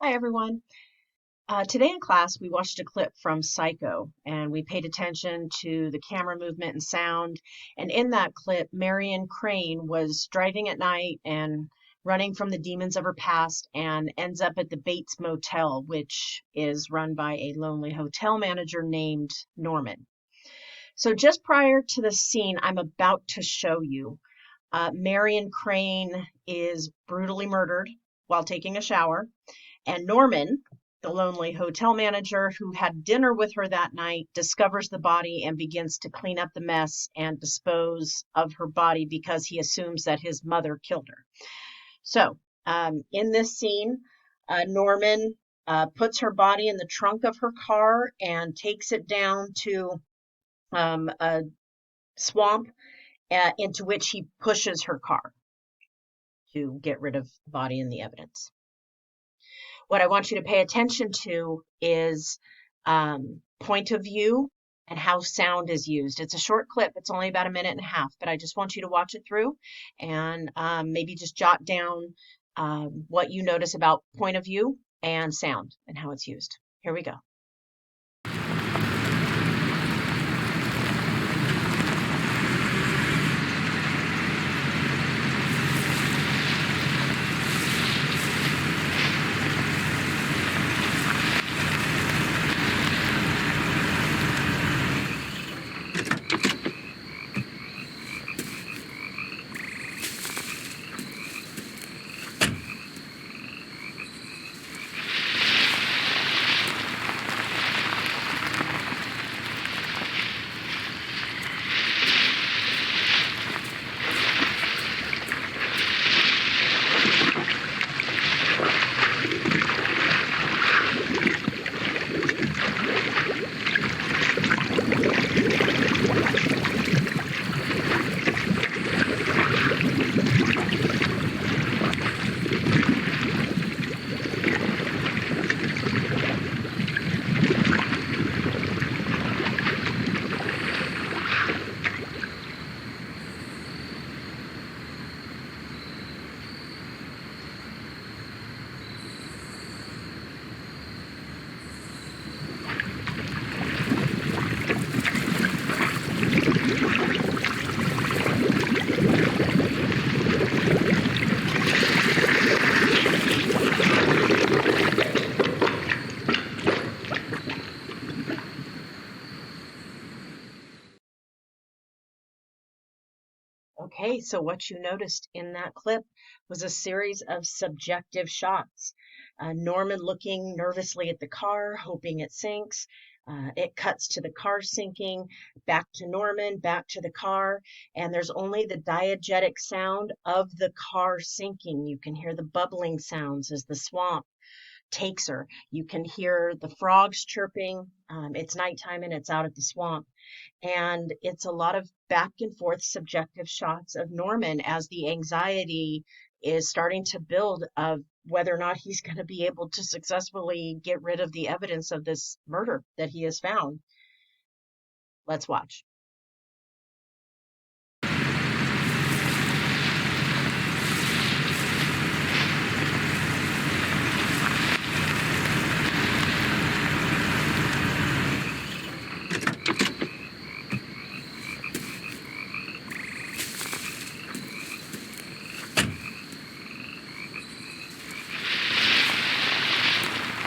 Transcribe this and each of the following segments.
Hi, everyone. Today in class, we watched a clip from Psycho and we paid attention to the camera movement and sound. And in that clip, Marion Crane was driving at night and running from the demons of her past and ends up at the Bates Motel, which is run by a lonely hotel manager named Norman. So just prior to the scene I'm about to show you, Marion Crane is brutally murdered while taking a shower. And Norman, the lonely hotel manager who had dinner with her that night, discovers the body and begins to clean up the mess and dispose of her body because he assumes that his mother killed her. So, in this scene, Norman puts her body in the trunk of her car and takes it down to a swamp into which he pushes her car to get rid of the body and the evidence. What I want you to pay attention to is point of view and how sound is used. It's a short clip. It's only about a minute and a half, but I just want you to watch it through and maybe just jot down what you notice about point of view and sound and how it's used. Here we go. Okay, so what you noticed in that clip was a series of subjective shots. Norman looking nervously at the car, hoping it sinks. It cuts to the car sinking, back to Norman, back to the car, and there's only the diegetic sound of the car sinking. You can hear the bubbling sounds as the swamp takes her. You can hear the frogs chirping. It's nighttime and it's out at the swamp. And it's a lot of back and forth subjective shots of Norman as the anxiety is starting to build of whether or not he's going to be able to successfully get rid of the evidence of this murder that he has found. Let's watch.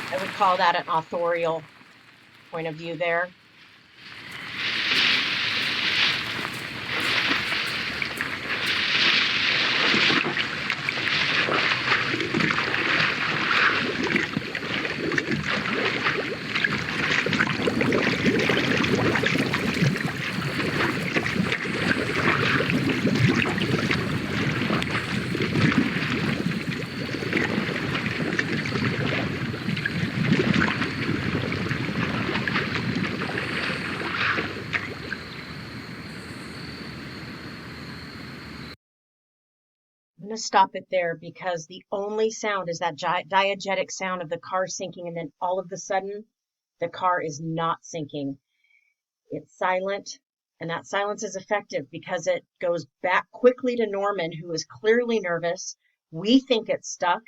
I would call that an authorial point of view there. I'm going to stop it there because the only sound is that diegetic sound of the car sinking, and then all of a sudden, the car is not sinking. It's silent, and that silence is effective because it goes back quickly to Norman, who is clearly nervous. We think it's stuck.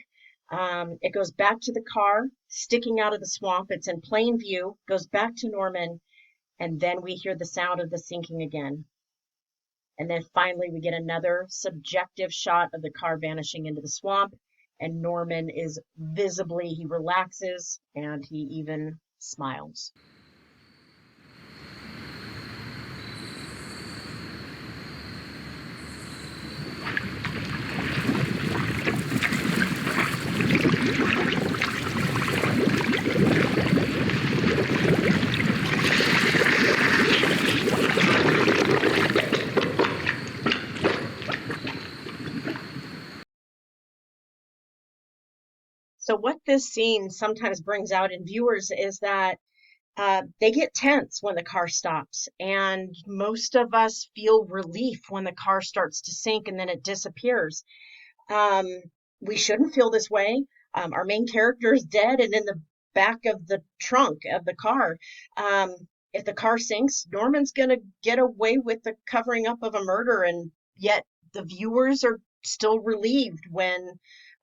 It goes back to the car sticking out of the swamp. It's in plain view, goes back to Norman, and then we hear the sound of the sinking again. And then finally, we get another subjective shot of the car vanishing into the swamp. And Norman is visibly, he relaxes and he even smiles. So, what this scene sometimes brings out in viewers is that they get tense when the car stops, and most of us feel relief when the car starts to sink and then it disappears. Um, we shouldn't feel this way. Our main character is dead and in the back of the trunk of the car. Um, if the car sinks, Norman's going to get away with the covering up of a murder, and yet the viewers are still relieved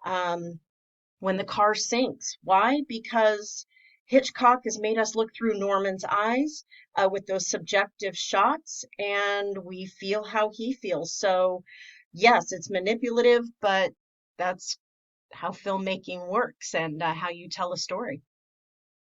um, when the car sinks. Why? Because Hitchcock has made us look through Norman's eyes with those subjective shots, and we feel how he feels. So, yes, it's manipulative, but that's how filmmaking works and how you tell a story.